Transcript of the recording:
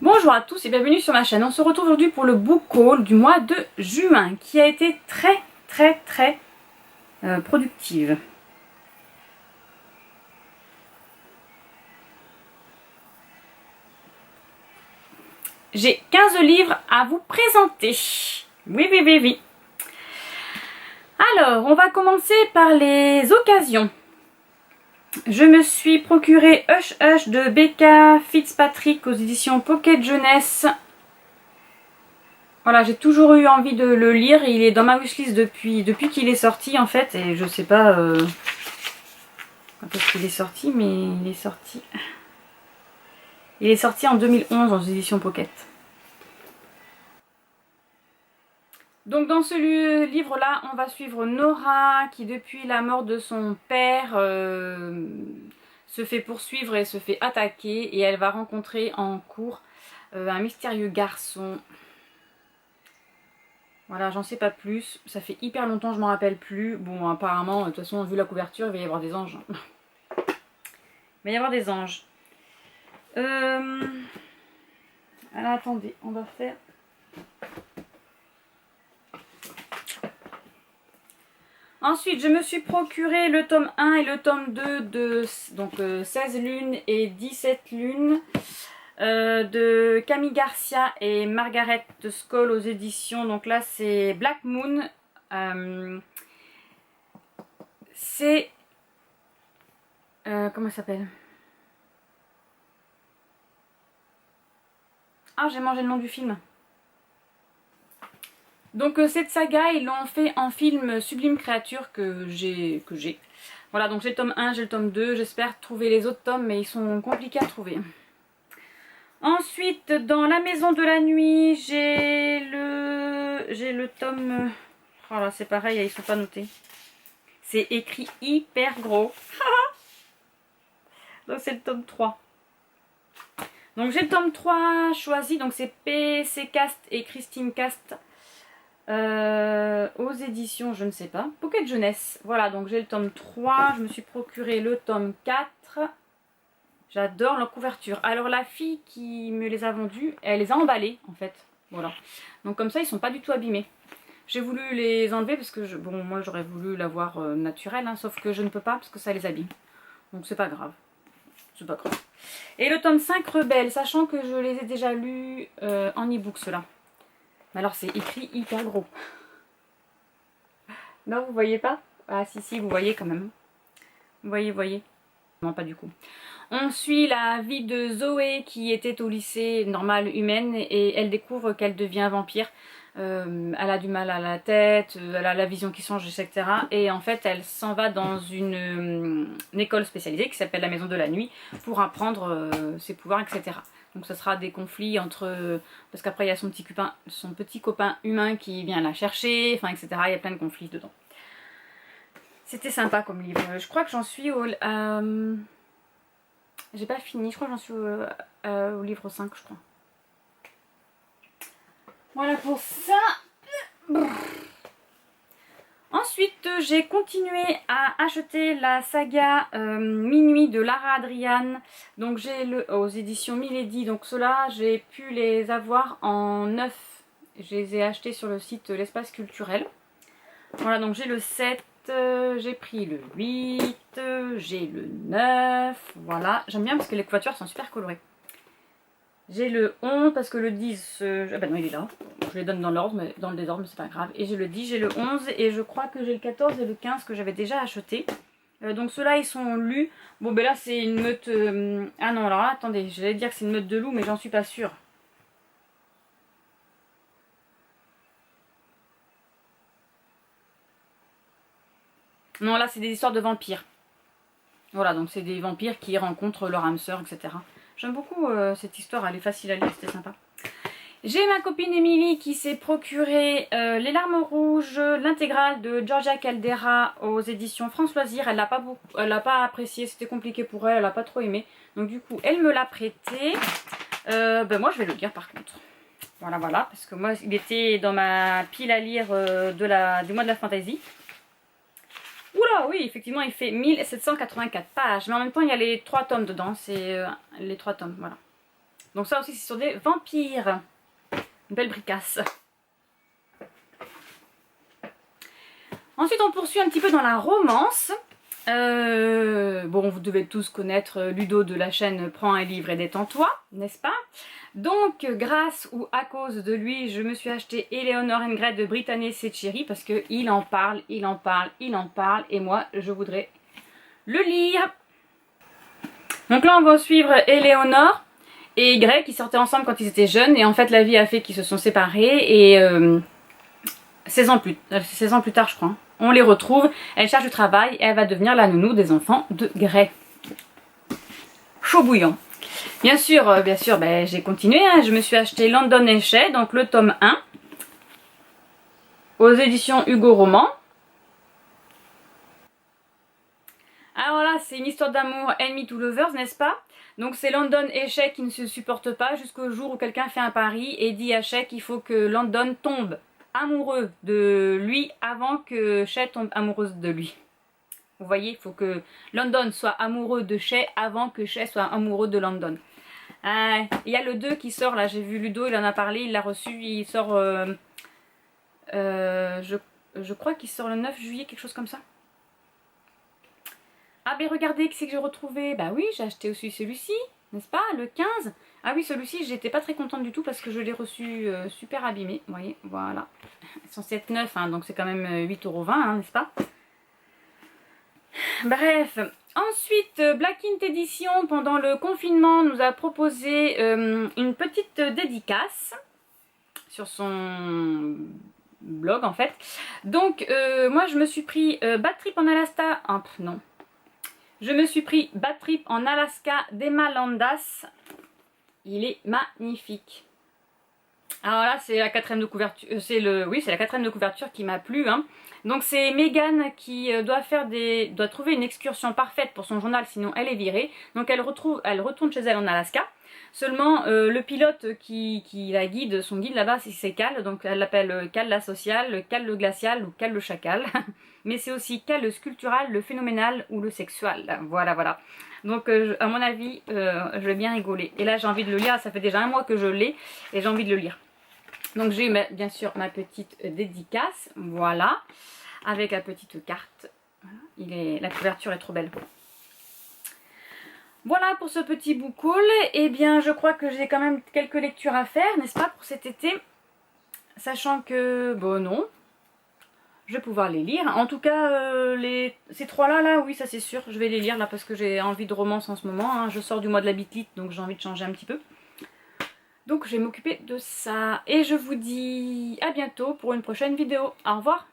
Bonjour à tous et bienvenue sur ma chaîne. On se retrouve aujourd'hui pour le book haul du mois de juin qui a été très productive. J'ai 15 livres à vous présenter. Oui. Alors, on va commencer par les occasions. Je me suis procuré Hush Hush de Becca Fitzpatrick aux éditions Pocket Jeunesse. Voilà, j'ai toujours eu envie de le lire. Il est dans ma wishlist depuis qu'il est sorti en fait. Et je sais pas quand est-ce qu'il est sorti, mais il est sorti. Il est sorti en 2011 aux éditions Pocket. Donc dans ce livre-là, on va suivre Nora qui depuis la mort de son père se fait poursuivre et se fait attaquer. Et elle va rencontrer en cours un mystérieux garçon. Voilà, j'en sais pas plus. Ça fait hyper longtemps, je m'en rappelle plus. Bon, apparemment, de toute façon, vu la couverture, il va y avoir des anges. Il va y avoir des anges. Alors attendez, on va faire... Ensuite, je me suis procuré le tome 1 et le tome 2 de donc, 16 lunes et 17 lunes de Camille Garcia et Margaret Scholl aux éditions. Donc là, c'est Black Moon. C'est... comment ça s'appelle? Ah, j'ai mangé le nom du film. Donc cette saga, ils l'ont fait en film Sublime Créature que j'ai. Voilà, donc j'ai le tome 1, j'ai le tome 2. J'espère trouver les autres tomes, mais ils sont compliqués à trouver. Ensuite, dans La Maison de la Nuit, j'ai le tome... Oh là, c'est pareil, ils sont pas notés. C'est écrit hyper gros. Donc c'est le tome 3. Donc j'ai le tome 3 choisi, donc c'est PC Cast et Christine Cast. Aux éditions, je ne sais pas, Pocket Jeunesse. Voilà, donc j'ai le tome 3, je me suis procuré le tome 4. J'adore leur couverture. Alors la fille qui me les a vendus, elle les a emballés en fait. Voilà. Donc comme ça, ils sont pas du tout abîmés. J'ai voulu les enlever parce que, bon, moi j'aurais voulu l'avoir naturelle, hein, sauf que je ne peux pas parce que ça les abîme. Donc c'est pas grave. C'est pas grave. Et le tome 5, Rebelle, sachant que je les ai déjà lus en e-book, ceux-là. Mais alors c'est écrit hyper gros. Non, vous voyez pas? Ah si, vous voyez quand même. Vous voyez. Non, pas du coup. On suit la vie de Zoé qui était au lycée normal humaine et elle découvre qu'elle devient vampire. Elle a du mal à la tête, elle a la vision qui change, etc. Et en fait, elle s'en va dans une école spécialisée qui s'appelle la Maison de la Nuit pour apprendre ses pouvoirs, etc. Donc ce sera des conflits entre... parce qu'après il y a son petit copain humain qui vient la chercher, enfin etc. Il y a plein de conflits dedans. C'était sympa comme livre. Je crois que j'en suis au... j'ai pas fini, je crois que j'en suis au livre 5, je crois. Voilà pour ça. Ensuite, j'ai continué à acheter la saga Minuit de Lara Adrian. Donc j'ai aux éditions Milady. Donc ceux-là, j'ai pu les avoir en neuf. Je les ai achetés sur le site L'Espace Culturel. Voilà, donc j'ai le 7, j'ai pris le 8, j'ai le 9. Voilà, j'aime bien parce que les couvertures sont super colorées. J'ai le 11 parce que le 10, bah non il est là, je les donne dans l'ordre, mais dans le désordre, mais c'est pas grave. Et j'ai le 10, j'ai le 11 et je crois que j'ai le 14 et le 15 que j'avais déjà acheté. Donc ceux-là ils sont lus. Bon ben là c'est une meute... ah non alors là, attendez, j'allais dire que c'est une meute de loups mais j'en suis pas sûre. Non là c'est des histoires de vampires. Voilà donc c'est des vampires qui rencontrent leur âme sœur, etc. J'aime beaucoup cette histoire, elle est facile à lire, c'était sympa. J'ai ma copine Émilie qui s'est procuré Les Larmes Rouges, l'intégrale de Georgia Caldera aux éditions France Loisirs. Elle l'a pas apprécié, c'était compliqué pour elle, elle n'a pas trop aimé. Donc du coup, elle me l'a prêté. Ben moi, je vais le lire par contre. Voilà, parce que moi, il était dans ma pile à lire du mois de la fantasy. Oula, oui, effectivement, il fait 1784 pages. Mais en même temps, il y a les 3 tomes dedans. C'est les 3 tomes, voilà. Donc ça aussi c'est sur des vampires. Une belle bricasse. Ensuite on poursuit un petit peu dans la romance. Bon, vous devez tous connaître Ludo de la chaîne Prends un livre et détends-toi, n'est-ce pas? Donc, grâce ou à cause de lui, je me suis acheté Eleanor and Gray de Brittany Seccheri parce qu'il en parle, il en parle, il en parle, et moi, je voudrais le lire. Donc là, on va suivre Eleanor et Gray qui sortaient ensemble quand ils étaient jeunes, et en fait, la vie a fait qu'ils se sont séparés, et 16 ans plus tard, je crois, on les retrouve, elle cherche du travail et elle va devenir la nounou des enfants de Gray. Chaud bouillant. Bien sûr, ben, j'ai continué, hein, je me suis acheté London et Shay, donc le tome 1, aux éditions Hugo Roman. Alors là, c'est une histoire d'amour enemy to lovers, n'est-ce pas? Donc c'est London et Shay qui ne se supportent pas jusqu'au jour où quelqu'un fait un pari et dit à Shay qu'il faut que London tombe amoureux de lui avant que Shay tombe amoureuse de lui. Vous voyez, il faut que London soit amoureux de Shay avant que Shay soit amoureux de London. Il y a le 2 qui sort là, j'ai vu Ludo, il en a parlé, il l'a reçu, il sort, je crois qu'il sort le 9 juillet, quelque chose comme ça. Ah ben regardez, qu'est-ce que j'ai retrouvé? Bah oui, j'ai acheté aussi celui-ci, n'est-ce pas, le 15. Ah oui, celui-ci, j'étais pas très contente du tout parce que je l'ai reçu super abîmé, vous voyez, voilà. Ils sont 7,9, hein, donc c'est quand même 8,20 €, hein, n'est-ce pas? Bref, ensuite Black Int Edition pendant le confinement nous a proposé une petite dédicace sur son blog en fait. Donc moi je me suis pris Bad Trip en Alaska, non. Je me suis pris Bad Trip en Alaska d'Emma Landas. Il est magnifique. Alors là c'est la quatrième de couverture, c'est la quatrième de couverture qui m'a plu, hein. Donc c'est Megan qui doit trouver une excursion parfaite pour son journal, sinon elle est virée. Donc elle retourne chez elle en Alaska. Seulement le pilote qui la guide, son guide là-bas c'est Cal, donc elle l'appelle Cal la sociale, Cal le glacial ou Cal le chacal. Mais c'est aussi Cal le sculptural, le phénoménal ou le sexual. Voilà, voilà. Donc à mon avis, je vais bien rigoler. Et là j'ai envie de le lire, ça fait déjà un mois que je l'ai et j'ai envie de le lire. Donc j'ai bien sûr ma petite dédicace, voilà, avec la petite carte. Voilà. La couverture est trop belle. Voilà pour ce petit book haul. Et bien je crois que j'ai quand même quelques lectures à faire, n'est-ce pas, pour cet été. Sachant que, bon non, je vais pouvoir les lire. En tout cas, ces trois-là, là, oui ça c'est sûr, je vais les lire là parce que j'ai envie de romance en ce moment. Hein. Je sors du mois de la bitlite, donc j'ai envie de changer un petit peu. Donc je vais m'occuper de ça. Et je vous dis à bientôt pour une prochaine vidéo. Au revoir.